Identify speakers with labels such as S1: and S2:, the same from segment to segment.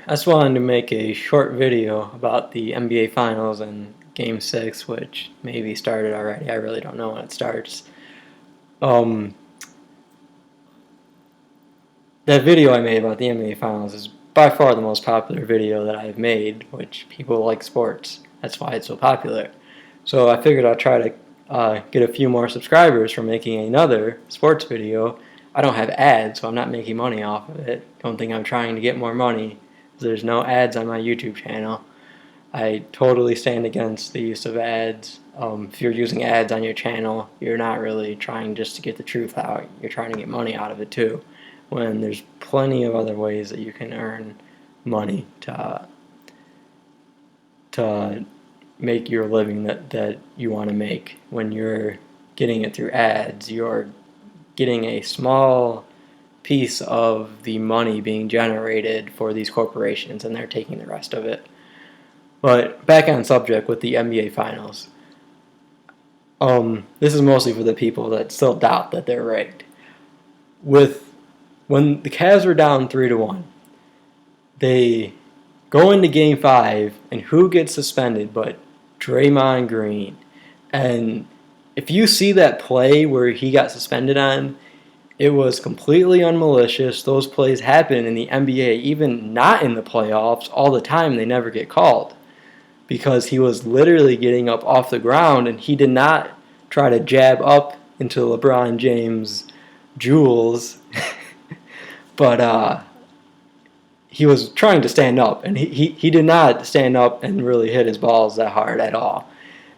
S1: I just wanted to make a short video about the NBA Finals and Game 6, which maybe started already. I really don't know when it starts. Um, that video I made about the NBA Finals is by far the most popular video that I've made, which people like sports. That's why it's so popular. So I figured I'd try to get a few more subscribers from making another sports video. I don't have ads, so I'm not making money off of it. Don't think I'm trying to get more money. There's no ads on my YouTube channel. I totally stand against the use of ads. If you're using ads on your channel, you're not really trying just to get the truth out. You're trying to get money out of it too, when there's plenty of other ways that you can earn money to make your living that you want to make. When you're getting it through ads, you're getting a small piece of the money being generated for these corporations, and they're taking the rest of it. But back on subject with the NBA Finals. This is mostly for the people that still doubt that they're rigged. When the Cavs were down 3-1, they go into Game 5, and who gets suspended but Draymond Green? And if you see that play where he got suspended on, it was completely unmalicious. Those plays happen in the NBA, even not in the playoffs, all the time. They never get called because he was literally getting up off the ground, and he did not try to jab up into LeBron James' jewels, but he was trying to stand up, and he did not stand up and really hit his balls that hard at all.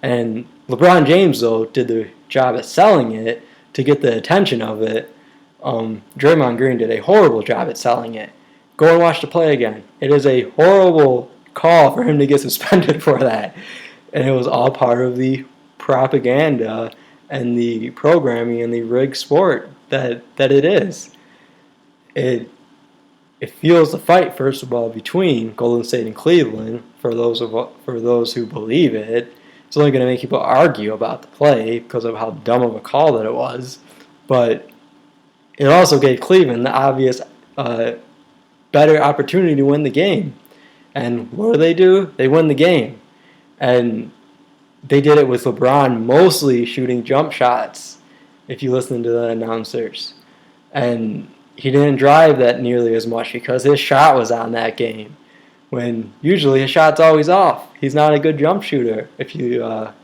S1: And LeBron James, though, did the job at selling it to get the attention of it. Draymond Green did a horrible job at selling it. Go and watch the play again. It is a horrible call for him to get suspended for that. And it was all part of the propaganda and the programming and the rigged sport that it is. It fuels the fight, first of all, between Golden State and Cleveland. For those who believe it, it's only going to make people argue about the play because of how dumb of a call that it was. But it also gave Cleveland the obvious better opportunity to win the game. And what do? They win the game. And they did it with LeBron mostly shooting jump shots, if you listen to the announcers. And he didn't drive that nearly as much because his shot was on that game, when usually his shot's always off. He's not a good jump shooter if you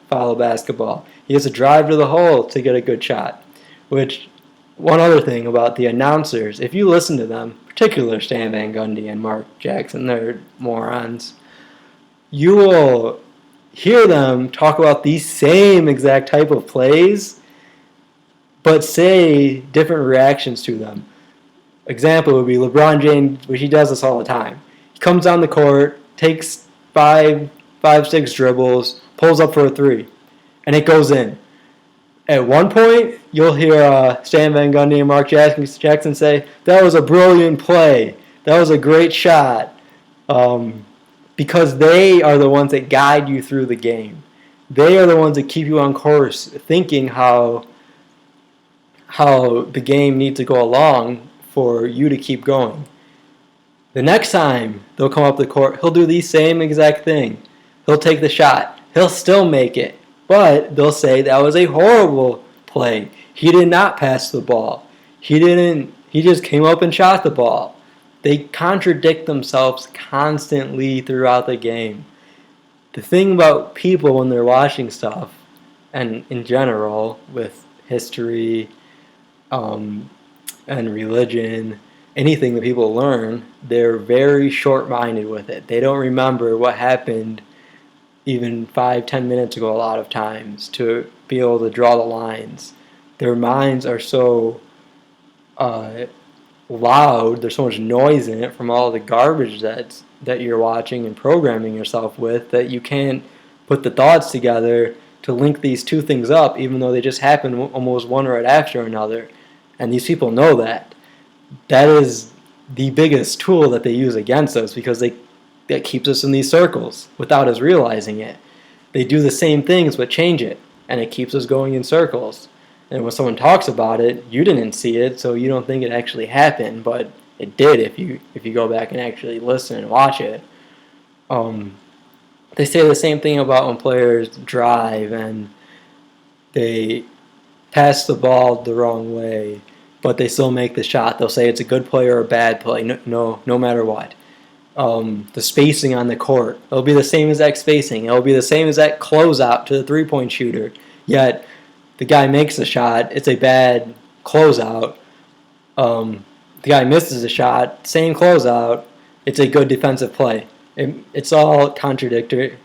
S1: follow basketball. He has to drive to the hole to get a good shot. Which, one other thing about the announcers, if you listen to them, particularly Stan Van Gundy and Mark Jackson, they're morons, you will hear them talk about these same exact type of plays, but say different reactions to them. Example would be LeBron James, which he does this all the time. He comes on the court, takes five, 6 dribbles, pulls up for a 3, and it goes in. At one point, you'll hear Stan Van Gundy and Mark Jackson say, "That was a brilliant play. That was a great shot." Because they are the ones that guide you through the game. They are the ones that keep you on course, thinking how the game needs to go along for you to keep going. The next time they'll come up the court, he'll do the same exact thing. He'll take the shot. He'll still make it. But they'll say that was a horrible play. He did not pass the ball. He just came up and shot the ball. They contradict themselves constantly throughout the game. The thing about people when they're watching stuff, and in general with history and religion, anything that people learn, they're very short-minded with it. They don't remember what happened even 5-10 minutes ago a lot of times to be able to draw the lines. Their minds are so loud, there's so much noise in it from all the garbage that you're watching and programming yourself with, that you can't put the thoughts together to link these two things up, even though they just happen almost one right after another. And these people know that. That is the biggest tool that they use against us, because that keeps us in these circles without us realizing it. They do the same things but change it, and it keeps us going in circles. And when someone talks about it, you didn't see it, so you don't think it actually happened, but it did if you go back and actually listen and watch it. They say the same thing about when players drive and they pass the ball the wrong way, but they still make the shot. They'll say it's a good play or a bad play, no matter what. The spacing on the court, it'll be the same exact spacing. It'll be the same exact closeout to the three-point shooter. Yet the guy makes a shot, it's a bad closeout. The guy misses a shot, same closeout, it's a good defensive play. It's all contradictory.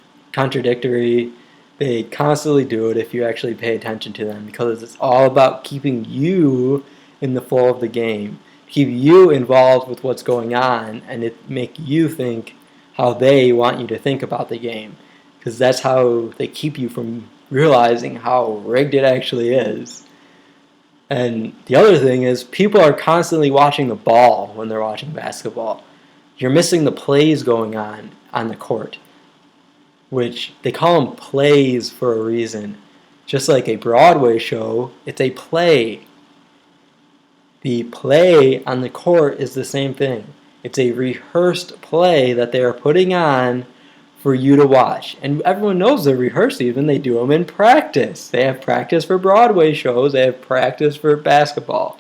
S1: They constantly do it if you actually pay attention to them, because it's all about keeping you in the flow of the game, keep you involved with what's going on, and it make you think how they want you to think about the game, because that's how they keep you from realizing how rigged it actually is. And the other thing is, people are constantly watching the ball when they're watching basketball. You're missing the plays going on the court, which they call them plays for a reason. Just like a Broadway show, it's a play. The play on the court is the same thing. It's a rehearsed play that they are putting on for you to watch. And everyone knows they're rehearsed, even they do them in practice. They have practice for Broadway shows, they have practice for basketball.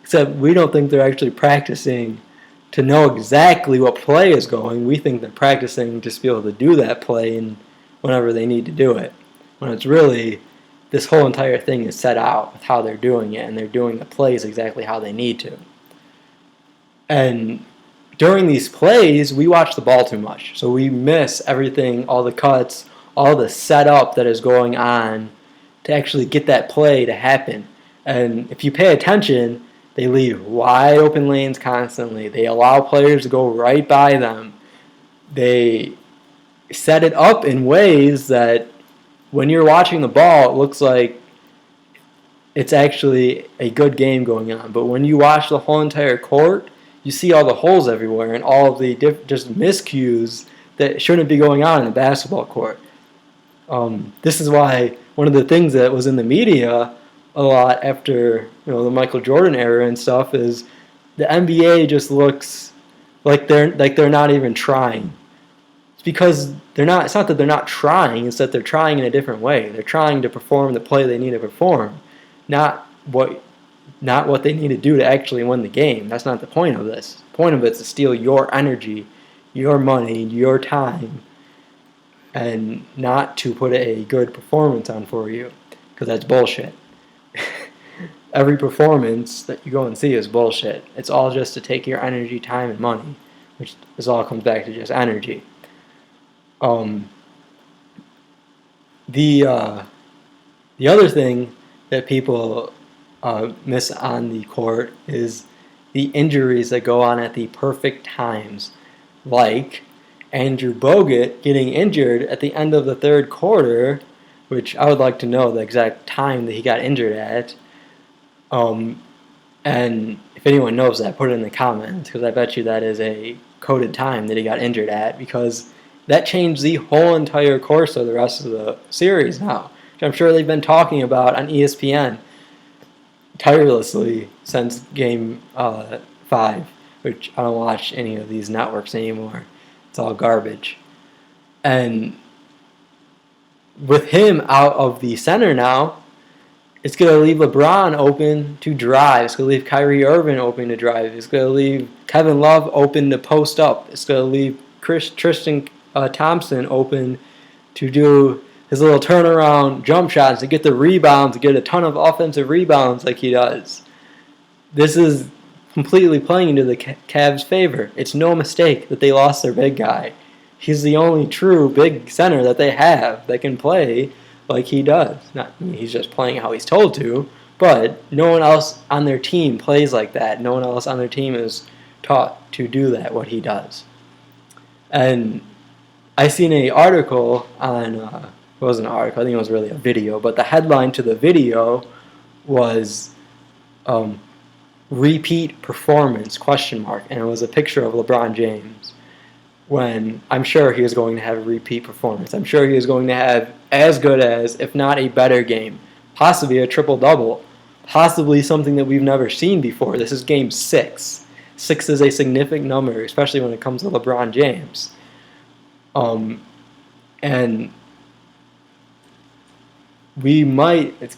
S1: Except we don't think they're actually practicing to know exactly what play is going. We think they're practicing just to be able to do that play and whenever they need to do it. When it's really, this whole entire thing is set out with how they're doing it, and they're doing the plays exactly how they need to. And during these plays, we watch the ball too much. So we miss everything, all the cuts, all the setup that is going on to actually get that play to happen. And if you pay attention, they leave wide open lanes constantly. They allow players to go right by them. They set it up in ways that when you're watching the ball, it looks like it's actually a good game going on. But when you watch the whole entire court, you see all the holes everywhere and all of the just miscues that shouldn't be going on in the basketball court. This is why one of the things that was in the media a lot after the Michael Jordan era and stuff is the NBA just looks like they're not even trying. It's because they're not. It's not that they're not trying. It's that they're trying in a different way. They're trying to perform the play they need to perform, not what they need to do to actually win the game. That's not the point of this. The point of it is to steal your energy, your money, your time, and not to put a good performance on for you, because that's bullshit. Every performance that you go and see is bullshit. It's all just to take your energy, time, and money, which is all comes back to just energy. The other thing that people miss on the court is the injuries that go on at the perfect times, like Andrew Bogut getting injured at the end of the third quarter, which I would like to know the exact time that he got injured at. And if anyone knows that, put it in the comments, because I bet you that is a coded time that he got injured at, because that changed the whole entire course of the rest of the series now, which I'm sure they've been talking about on ESPN tirelessly since Game 5, which I don't watch any of these networks anymore. It's all garbage. And with him out of the center now, it's going to leave LeBron open to drive. It's going to leave Kyrie Irving open to drive. It's going to leave Kevin Love open to post up. It's going to leave Tristan Thompson open to do his little turnaround jump shots, to get the rebounds, to get a ton of offensive rebounds like he does. This is completely playing into the Cavs' favor. It's no mistake that they lost their big guy. He's the only true big center that they have that can play like he does. He's just playing how he's told to, but no one else on their team plays like that. No one else on their team is taught to do that, what he does. And I seen an article on, it wasn't an article, I think it was really a video, but the headline to the video was repeat performance, ? And it was a picture of LeBron James, when I'm sure he was going to have a repeat performance. I'm sure he was going to have as good as, if not a better game, possibly a triple-double, possibly something that we've never seen before. This is Game 6. 6 is a significant number, especially when it comes to LeBron James. And we might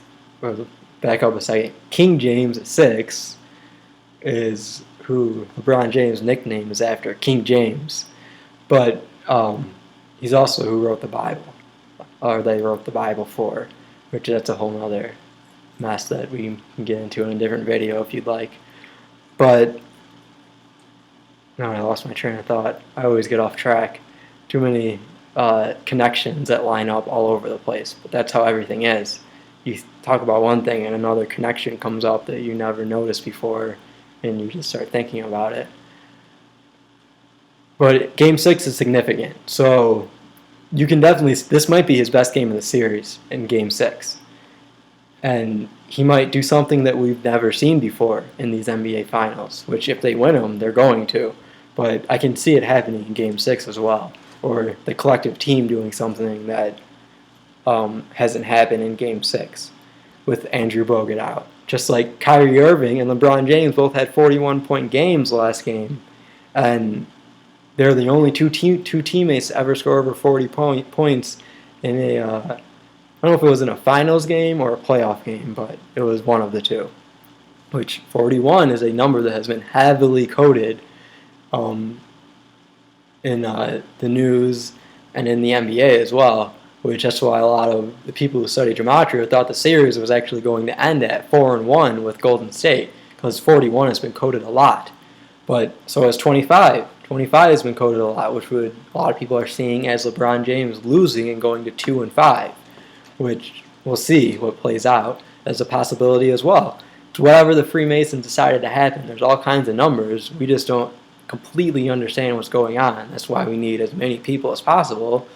S1: back up a second. King James at 6 is who LeBron James' nickname is after, King James. But he's also who wrote the Bible, or they wrote the Bible for, which that's a whole other mess that we can get into in a different video if you'd like. But no, I lost my train of thought. I always get off track. Too many connections that line up all over the place. But that's how everything is. You talk about one thing and another connection comes up that you never noticed before, and you just start thinking about it. But Game 6 is significant. So you can definitely, this might be his best game of the series in Game 6. And he might do something that we've never seen before in these NBA Finals, which if they win them, they're going to. But I can see it happening in Game 6 as well, or the collective team doing something that hasn't happened in Game 6 with Andrew Bogut out. Just like Kyrie Irving and LeBron James both had 41-point games last game, and they're the only two teammates to ever score over 40 points in a, I don't know if it was in a finals game or a playoff game, but it was one of the two. Which 41 is a number that has been heavily coded in the news and in the NBA as well, which that's why a lot of the people who study Gematria thought the series was actually going to end at 4-1 with Golden State, because 41 has been coded a lot. But so has 25. 25 has been coded a lot, which a lot of people are seeing as LeBron James losing and going to 2-5, which we'll see what plays out as a possibility as well. So whatever the Freemasons decided to happen, there's all kinds of numbers. We just don't completely understand what's going on. That's why we need as many people as possible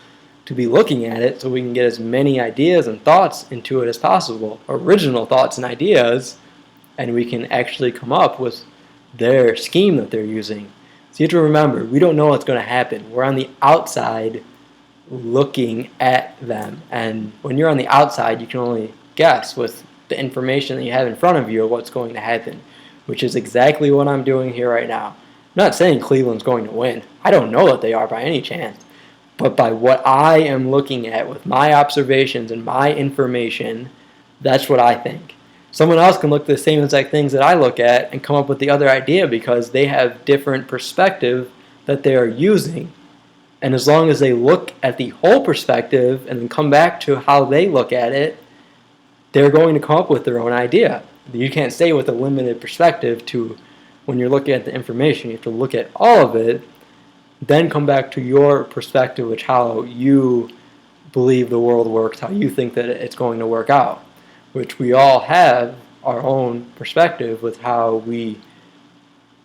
S1: to be looking at it so we can get as many ideas and thoughts into it as possible, original thoughts and ideas, and we can actually come up with their scheme that they're using. So you have to remember, we don't know what's going to happen. We're on the outside looking at them, and when you're on the outside, you can only guess with the information that you have in front of you of what's going to happen, which is exactly what I'm doing here right now. I'm not saying Cleveland's going to win. I don't know that they are by any chance. But by what I am looking at with my observations and my information, that's what I think. Someone else can look at the same exact things that I look at and come up with the other idea because they have different perspective that they are using. And as long as they look at the whole perspective and then come back to how they look at it, they're going to come up with their own idea. You can't stay with a limited perspective to when you're looking at the information. You have to look at all of it, then come back to your perspective, which how you believe the world works, how you think that it's going to work out, which we all have our own perspective with how we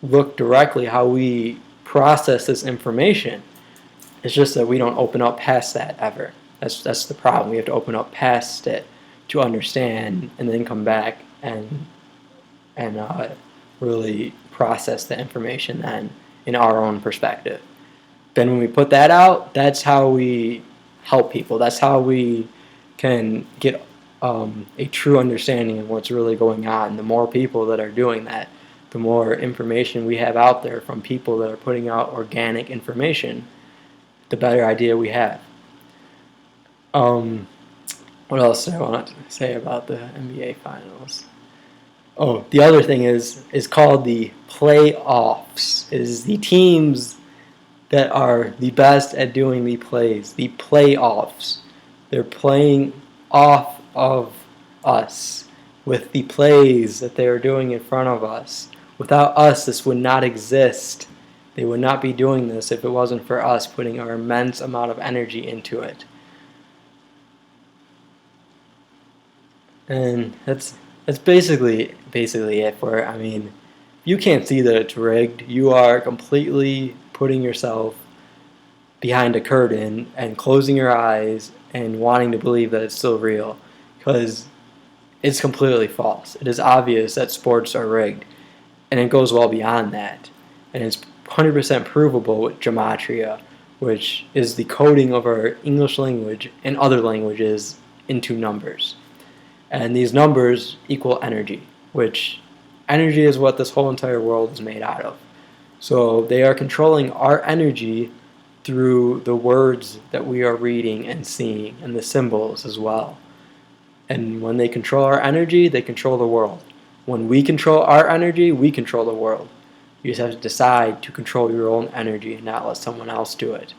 S1: look directly, how we process this information. It's just that we don't open up past that ever. That's the problem. We have to open up past it to understand and then come back and really process the information then in our own perspective. Then when we put that out, that's how we help people. That's how we can get a true understanding of what's really going on. The more people that are doing that, the more information we have out there from people that are putting out organic information, the better idea we have. What else do I want to say about the NBA Finals? Oh, the other thing is called the playoffs. It is the teams that are the best at doing the plays, the playoffs. They're playing off of us with the plays that they are doing in front of us. Without us, this would not exist. They would not be doing this if it wasn't for us putting our immense amount of energy into it. And that's basically it for it. I mean, you can't see that it's rigged. You are completely putting yourself behind a curtain and closing your eyes and wanting to believe that it's still real, because it's completely false. It is obvious that sports are rigged, and it goes well beyond that. And it's 100% provable with Gematria, which is the coding of our English language and other languages into numbers. And these numbers equal energy, which energy is what this whole entire world is made out of. So they are controlling our energy through the words that we are reading and seeing, and the symbols as well. And when they control our energy, they control the world. When we control our energy, we control the world. You just have to decide to control your own energy and not let someone else do it.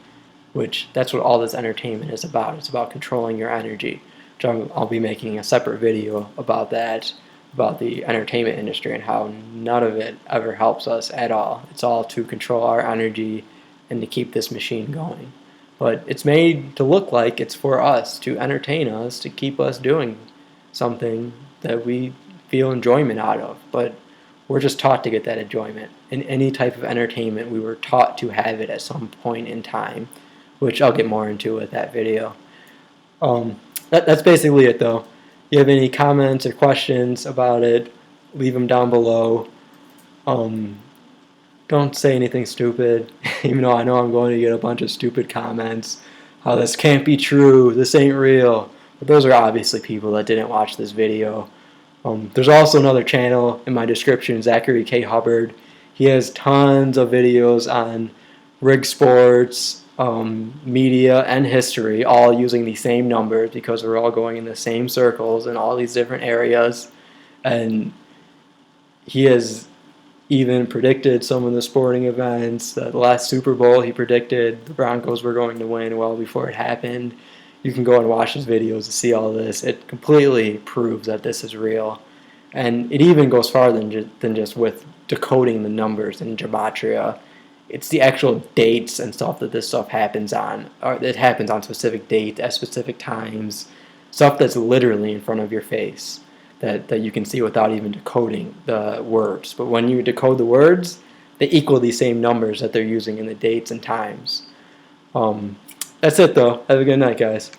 S1: Which, that's what all this entertainment is about. It's about controlling your energy. Which I'll be making a separate video about that, about the entertainment industry and how none of it ever helps us at all. It's all to control our energy and to keep this machine going. But it's made to look like it's for us, to entertain us, to keep us doing something that we feel enjoyment out of. But we're just taught to get that enjoyment. In any type of entertainment, we were taught to have it at some point in time, which I'll get more into with that video. That's basically it, though. If you have any comments or questions about it, leave them down below. Don't say anything stupid, even though I know I'm going to get a bunch of stupid comments. How this can't be true, this ain't real. But those are obviously people that didn't watch this video. There's also another channel in my description, Zachary K. Hubbard. He has tons of videos on rig sports, media, and history, all using the same numbers because we're all going in the same circles in all these different areas. And he has even predicted some of the sporting events. The last Super Bowl, he predicted the Broncos were going to win well before it happened. You can go and watch his videos to see all this. It completely proves that this is real. And it even goes farther than just with decoding the numbers in Gematria. It's the actual dates and stuff that this stuff happens on. Or it happens on specific dates at specific times. Stuff that's literally in front of your face. That you can see without even decoding the words. But when you decode the words, they equal these same numbers that they're using in the dates and times. That's it, though. Have a good night, guys.